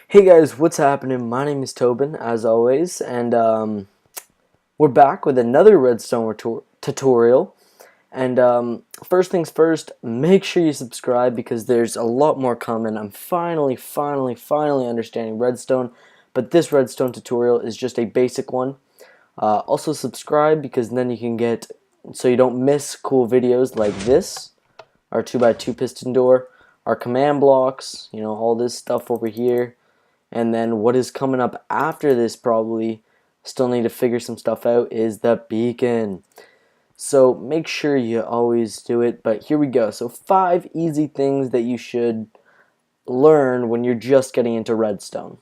Hey guys, what's happening? My name is Tobin, as always, and we're back with another Redstone tutorial. And first things first, make sure you subscribe because there's a lot more coming. I'm finally understanding Redstone, but this Redstone tutorial is just a basic one. Also subscribe because then you can get, so you don't miss cool videos like this, our 2x2 piston door, our command blocks, all this stuff over here. And then what is coming up after this, probably still need to figure some stuff out, is the beacon. So make sure you always do it. But here we go. So 5 easy things that you should learn when you're just getting into redstone.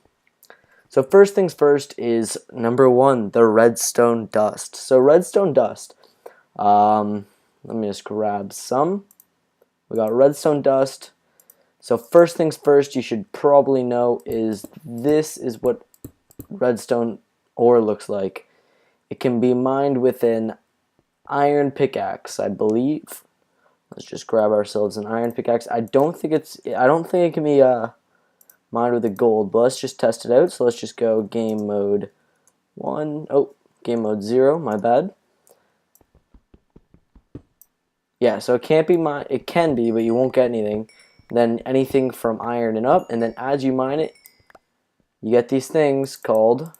So first things first is number 1, the redstone dust. So redstone dust. Let me just grab some. We got redstone dust. So first things first, you should probably know is this is what redstone ore looks like. It can be mined with an iron pickaxe, I believe. Let's just grab ourselves an iron pickaxe. I don't think it can be mined with a gold, but let's just test it out. So let's just go game mode 1. Oh, game mode 0, my bad. Yeah, so it can't be mined. It can be, but you won't get anything. Then anything from iron and up, and then as you mine it, you get these things called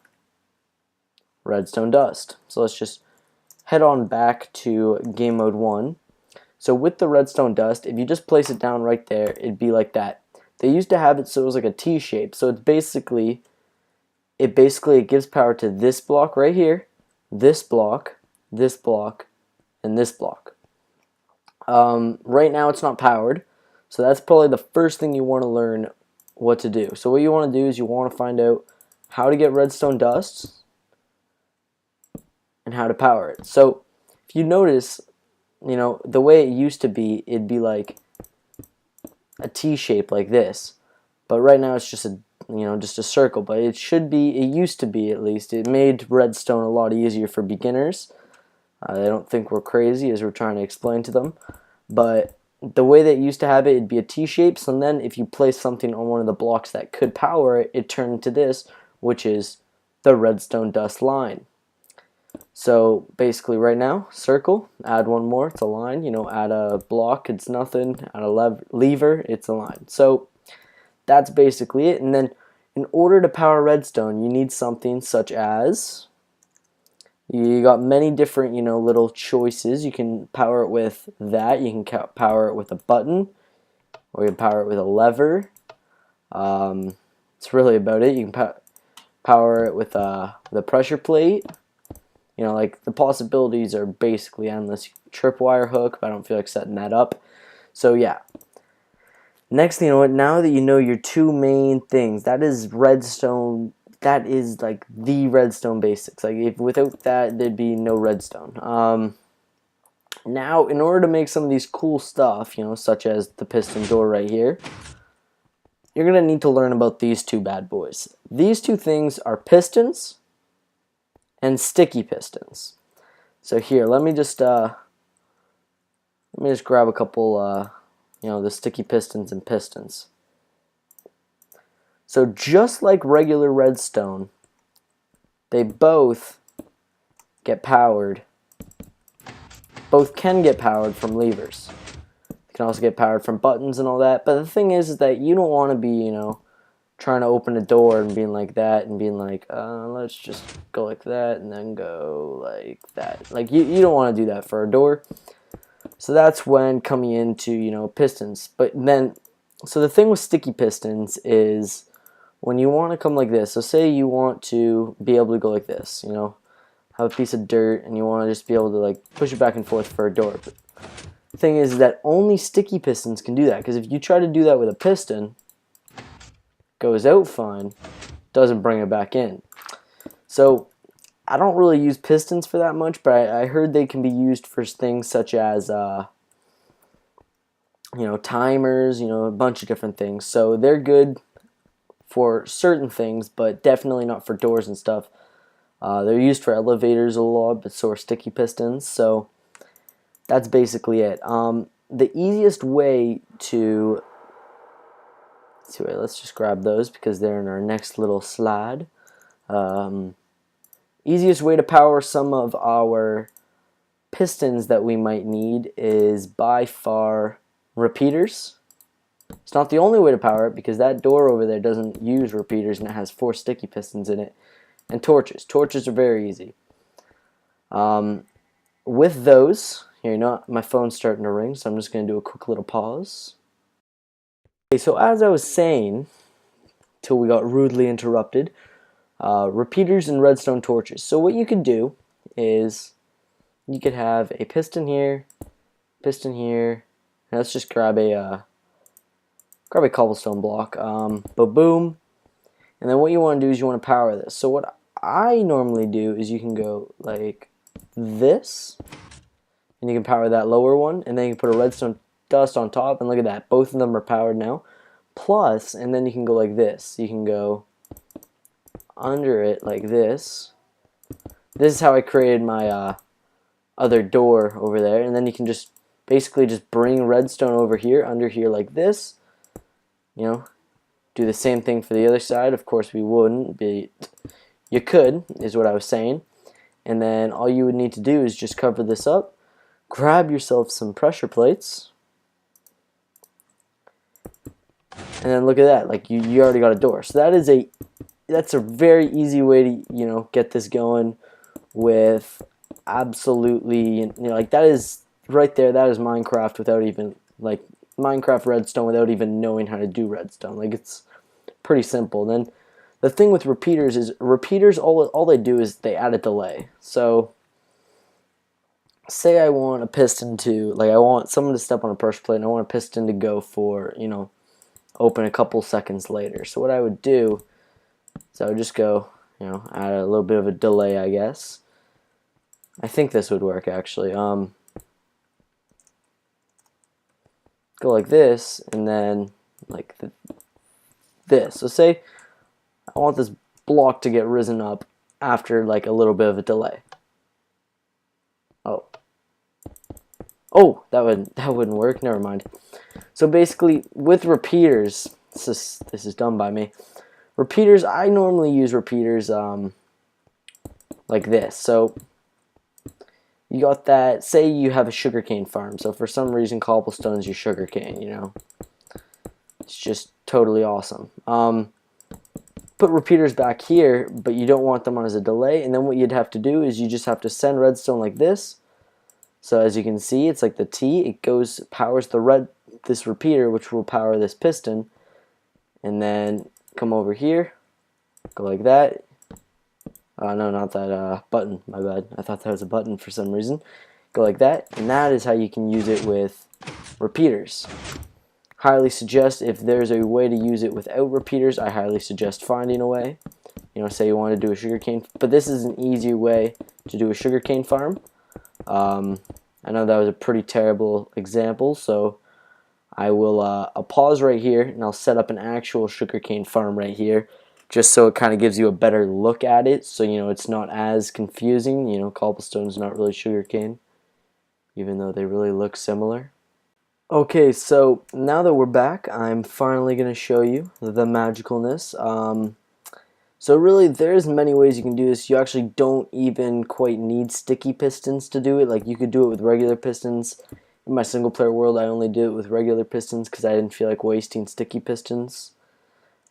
redstone dust. So let's just head on back to game mode 1. So with the redstone dust, if you just place it down right there, it'd be like that. They used to have it so it was like a T shape. So it's basically it gives power to this block right here, this block, and this block. Right now it's not powered. So that's probably the first thing you want to learn what to do. So what you want to do is you want to find out how to get redstone dust and how to power it. So if you notice, the way it used to be, it'd be like a T shape like this. But right now it's just a circle. But it used to be at least. It made redstone a lot easier for beginners. They don't think we're crazy as we're trying to explain to them. But the way that it used to have it, it'd be a T shape. So then if you place something on one of the blocks that could power it, it turned into this, which is the redstone dust line. So basically right now, circle, add one more, it's a line. Add a block, it's nothing. Add a lever, it's a line. So that's basically it. And then in order to power redstone, you need something such as, you got many different, little choices. You can power it with that. You can power it with a button, or you can power it with a lever. It's really about it. You can power it with the pressure plate. Like the possibilities are basically endless. Tripwire hook, but I don't feel like setting that up. So yeah. Next thing now that you know your 2 main things, that is redstone. That is like the redstone basics. Like if without that, there'd be no redstone. Now, in order to make some of these cool stuff, such as the piston door right here, you're gonna need to learn about these 2 bad boys. These 2 things are pistons and sticky pistons. So here, let me just grab a couple, the sticky pistons and pistons. So just like regular redstone, they both get powered. Both can get powered from levers. They can also get powered from buttons and all that. But the thing is that you don't want to be, trying to open a door and being like that and being like, let's just go like that and then go like that. Like you don't want to do that for a door. So that's when coming into, pistons. But then, so the thing with sticky pistons is when you want to come like this. So say you want to be able to go like this, have a piece of dirt and you want to just be able to like push it back and forth for a door. But the thing is that only sticky pistons can do that, because if you try to do that with a piston, goes out fine, doesn't bring it back in. So I don't really use pistons for that much, but I heard they can be used for things such as timers, a bunch of different things. So they're good for certain things, but definitely not for doors and stuff. They're used for elevators a lot, but so are sticky pistons. So that's basically it. The easiest way to So let's just grab those because they're in our next little slide. Easiest way to power some of our pistons that we might need is by far repeaters. It's not the only way to power it because that door over there doesn't use repeaters and it has 4 sticky pistons in it. And torches. Torches are very easy. With those, here, you know, my phone's starting to ring, so I'm just going to do a quick little pause. Okay, so as I was saying, till we got rudely interrupted, repeaters and redstone torches. So what you could do is you could have a piston here, and let's just grab a cobblestone block, boom, and then what you want to do is you want to power this. So what I normally do is you can go like this, and you can power that lower one, and then you can put a redstone dust on top, and look at that, both of them are powered now. Plus, and then you can go like this. You can go under it like this. This is how I created my other door over there, and then you can just basically just bring redstone over here, under here like this. You know, do the same thing for the other side. Of course, we wouldn't, but you could, is what I was saying. And then all you would need to do is just cover this up, grab yourself some pressure plates, and then look at that, like you already got a door. So that's a very easy way to, you know, get this going with absolutely, you know, like that is right there, that is Minecraft without even, like, Minecraft redstone without even knowing how to do redstone. Like, it's pretty simple. Then the thing with repeaters is repeaters, all they do is they add a delay. So say I want a piston to, like, I want someone to step on a pressure plate and I want a piston to go for, you know, open a couple seconds later. So what I would do is I would just go, you know, add a little bit of a delay, I guess. I think this would work actually. Go like this, and then like this. So say I want this block to get risen up after like a little bit of a delay. Oh, that wouldn't work. Never mind. So basically, with repeaters, this is done by me. Repeaters, I normally use repeaters like this. So you got that. Say you have a sugarcane farm. So for some reason, cobblestone's your sugarcane. You know, it's just totally awesome. Put repeaters back here, but you don't want them on as a delay. And then what you'd have to do is you just have to send redstone like this. So as you can see, it's like the T. It goes, powers this repeater, which will power this piston, and then come over here, go like that. No, not that button. My bad. I thought that was a button for some reason. Go like that, and that is how you can use it with repeaters. Highly suggest, if there's a way to use it without repeaters, I highly suggest finding a way. You know, say you want to do a sugarcane, but this is an easier way to do a sugarcane farm. I know that was a pretty terrible example, so I will I'll pause right here and I'll set up an actual sugarcane farm right here, just so it kind of gives you a better look at it, so you know it's not as confusing. You know, cobblestone's not really sugarcane, even though they really look similar. Okay, so now that we're back, I'm finally going to show you the magicalness. So really, there's many ways you can do this. You actually don't even quite need sticky pistons to do it. Like, you could do it with regular pistons. In my single player world, I only did it with regular pistons because I didn't feel like wasting sticky pistons.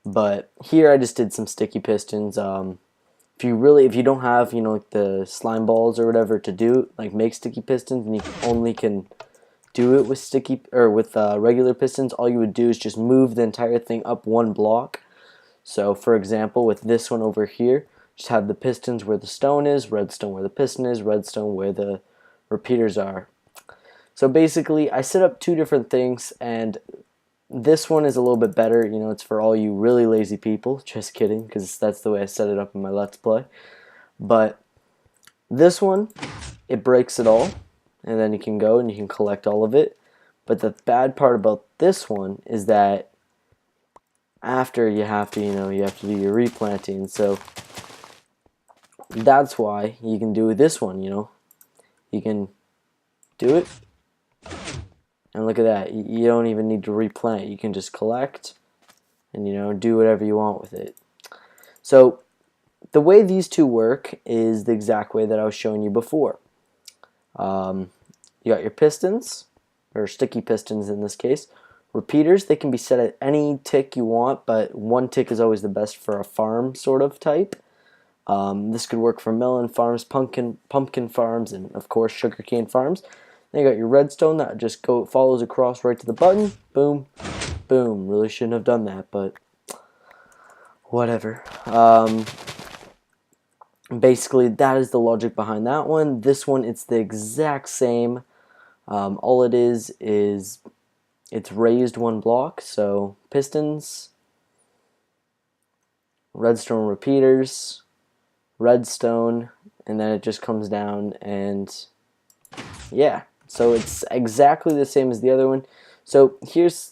But here I just did some sticky pistons. If you don't have, you know, like the slime balls or whatever to do, like make sticky pistons, and you only can do it with regular pistons, all you would do is just move the entire thing up one block. So for example, with this one over here, just have the pistons where the stone is, redstone where the piston is, redstone where the repeaters are. So basically, I set up two different things, and this one is a little bit better. You know, it's for all you really lazy people. Just kidding, because that's the way I set it up in my Let's Play. But this one, it breaks it all, and then you can go and you can collect all of it. But the bad part about this one is that after you have to do your replanting. So that's why you can do this one. You know, you can do it, and look at that. You don't even need to replant. You can just collect, and do whatever you want with it. So the way these two work is the exact way that I was showing you before. You got your pistons, or sticky pistons in this case. Repeaters, they can be set at any tick you want, but one tick is always the best for a farm sort of type. This could work for melon farms, pumpkin farms, and of course sugarcane farms. Then you got your redstone that just follows across right to the button. Boom, boom. Really shouldn't have done that, but whatever. Basically, that is the logic behind that one. This one, it's the exact same. All it is it's raised one block. So pistons, redstone repeaters, redstone, and then it just comes down, and yeah. So it's exactly the same as the other one. So here's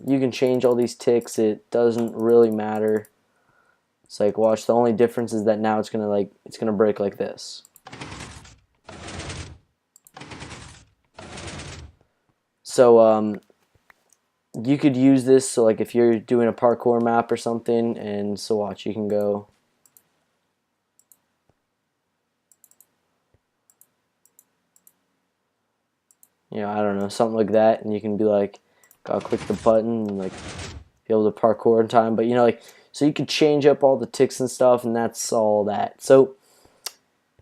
you can change all these ticks. It doesn't really matter. It's watch, the only difference is that now it's gonna break like this. So you could use this, so if you're doing a parkour map or something, and so watch, you can go I don't know, something like that, and you can be I'll click the button and be able to parkour in time. But so you could change up all the ticks and stuff, and that's all that. So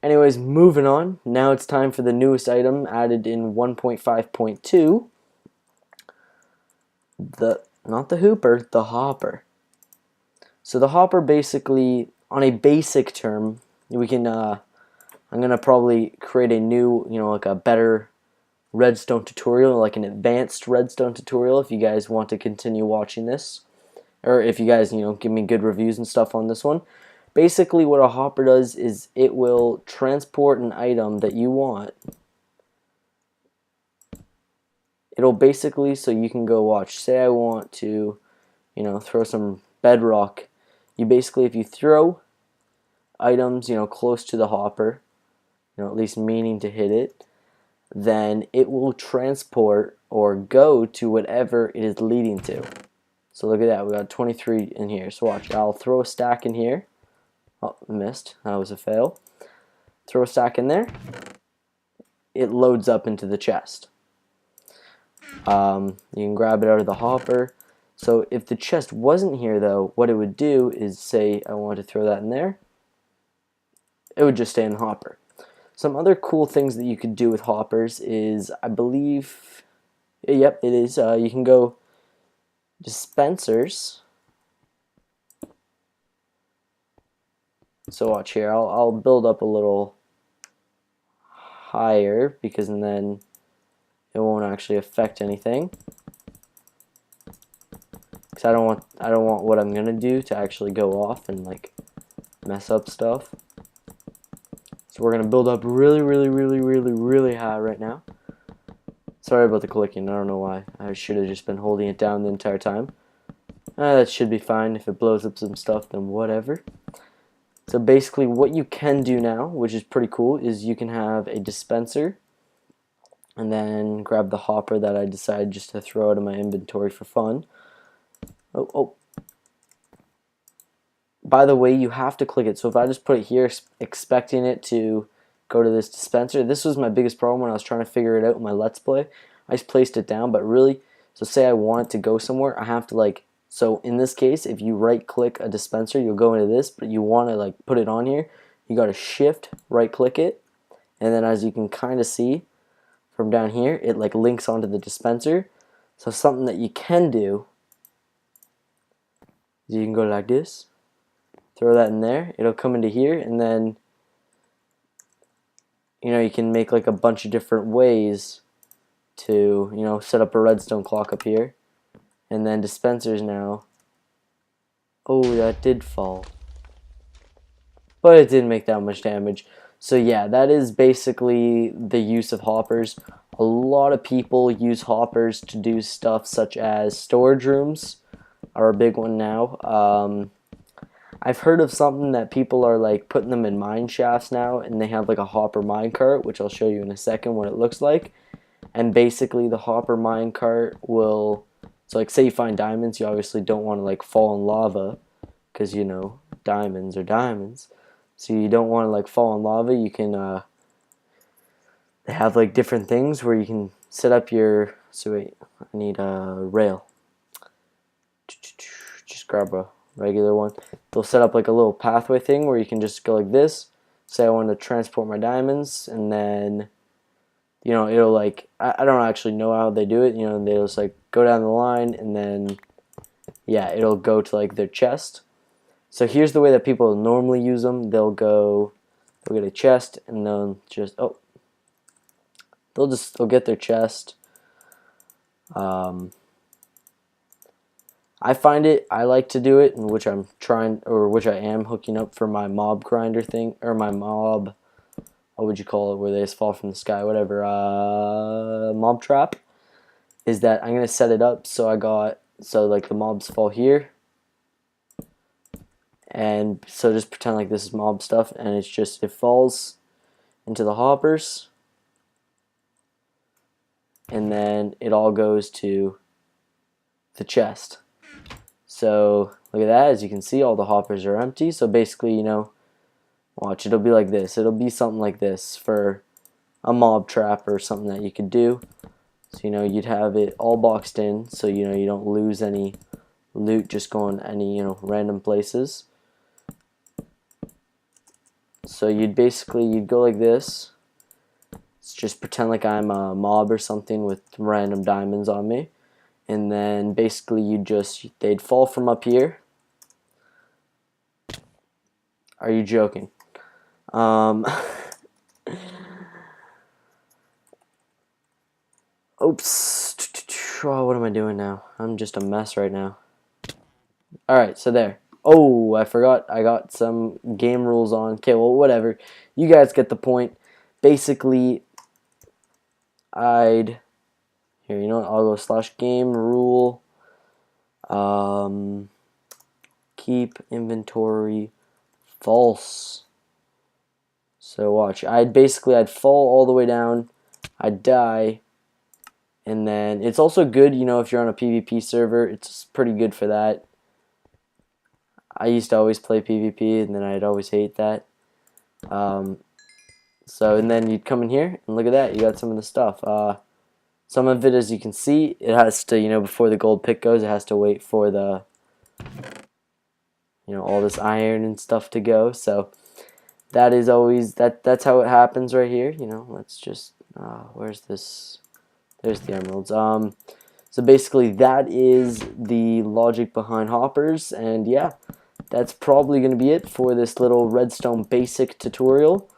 anyways, moving on. Now it's time for the newest item added in 1.5.2. Not the hooper, the hopper. So the hopper, basically, on a basic term, we can I'm gonna probably create a new, a better redstone tutorial, an advanced redstone tutorial, if you guys want to continue watching this, or if you guys give me good reviews and stuff on this one. Basically what a hopper does is it will transport an item that you want. It'll basically, so you can go watch, say I want to throw some bedrock. You basically, if you throw items close to the hopper, at least meaning to hit it, then it will transport or go to whatever it is leading to. So look at that, we got 23 in here. So watch, I'll throw a stack in here. Oh, missed, that was a fail. Throw a stack in there, it loads up into the chest. You can grab it out of the hopper. So if the chest wasn't here though, what it would do is, say I want to throw that in there, it would just stay in the hopper. Some other cool things that you could do with hoppers is, I believe, yep, it is, you can go dispensers. So watch here, I'll build up a little higher, because then it won't actually affect anything. Because I don't want what I'm gonna do to actually go off and mess up stuff. So we're gonna build up really, really, really, really, really high right now. Sorry about the clicking. I don't know why. I should have just been holding it down the entire time. That should be fine. If it blows up some stuff, then whatever. So basically, what you can do now, which is pretty cool, is you can have a dispenser, and then grab the hopper that I decided just to throw out of my inventory for fun. Oh. By the way, you have to click it. So if I just put it here expecting it to go to this dispenser, this was my biggest problem when I was trying to figure it out in my Let's Play. I just placed it down, but really, so say I want it to go somewhere, I have to so in this case, if you right click a dispenser, you'll go into this, but you want to put it on here, you got to shift right click it, and then as you can kind of see from down here, it links onto the dispenser. So something that you can do is you can go like this, throw that in there, it'll come into here, and then you can make a bunch of different ways to set up a redstone clock up here. And then dispensers now. Oh, that did fall, but it didn't make that much damage. So yeah, that is basically the use of hoppers. A lot of people use hoppers to do stuff such as storage rooms are a big one now. I've heard of something that people are putting them in mine shafts now, and they have a hopper minecart, which I'll show you in a second what it looks like. And basically the hopper minecart will So like say you find diamonds, you obviously don't want to like fall in lava, because you know diamonds are diamonds. So you don't want to like fall in lava. You can they have like different things where you can set up your, so wait, I need a rail. Just grab a regular one. They'll set up like a little pathway thing where you can just go like this. Say I want to transport my diamonds, and then you know it'll like, I don't actually know how they do it. You know, they just like go down the line, and then yeah, it'll go to like their chest. So here's the way that people normally use them. They'll get a chest, and they'll just they'll get their chest. I like to do it, in which I'm trying, or which I am hooking up for my mob grinder thing, or my mob, what would you call it, where they just fall from the sky, whatever, mob trap, is that I'm going to set it up so like the mobs fall here, and so just pretend like this is mob stuff, and it's just, it falls into the hoppers, and then it all goes to the chest. So look at that, as you can see all the hoppers are empty. So basically, you know, watch, it'll be like this. It'll be something like this for a mob trap or something that you could do. So you know, you'd have it all boxed in, so you know you don't lose any loot just going any, you know, random places. So you'd go like this. Just pretend like I'm a mob or something with random diamonds on me. And then basically they'd fall from up here. Are you joking? Oops. Oh, what am I doing now? I'm just a mess right now. Alright, so there. Oh, I forgot I got some game rules on. Okay, well, whatever. You guys get the point. Basically, here, you know what? I'll go /game rule. Keep inventory false. So watch. I'd fall all the way down. I'd die. And then it's also good, you know, if you're on a PvP server, it's pretty good for that. I used to always play PvP, and then I'd always hate that. So, and then you'd come in here, and look at that, you got some of the stuff. Some of it, as you can see, it has to, you know, before the gold pick goes, it has to wait for the, you know, all this iron and stuff to go. So that is always, that's how it happens right here. You know, let's just, where's this? There's the emeralds. So basically that is the logic behind hoppers, and yeah, that's probably going to be it for this little redstone basic tutorial.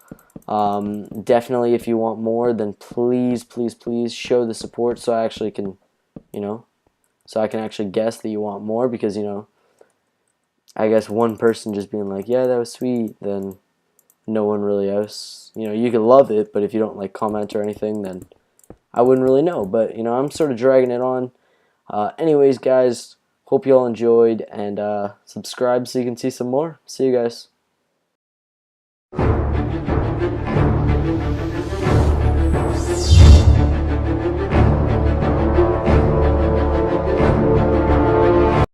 Definitely, if you want more, then please show the support, so I actually can, you know, so I can actually guess that you want more, because, you know, I guess one person just being like, yeah, that was sweet, then no one really else, you know, you can love it, but if you don't like comment or anything, then I wouldn't really know. But, you know, I'm sort of dragging it on. Anyways, guys, hope you all enjoyed, and subscribe so you can see some more. See you guys.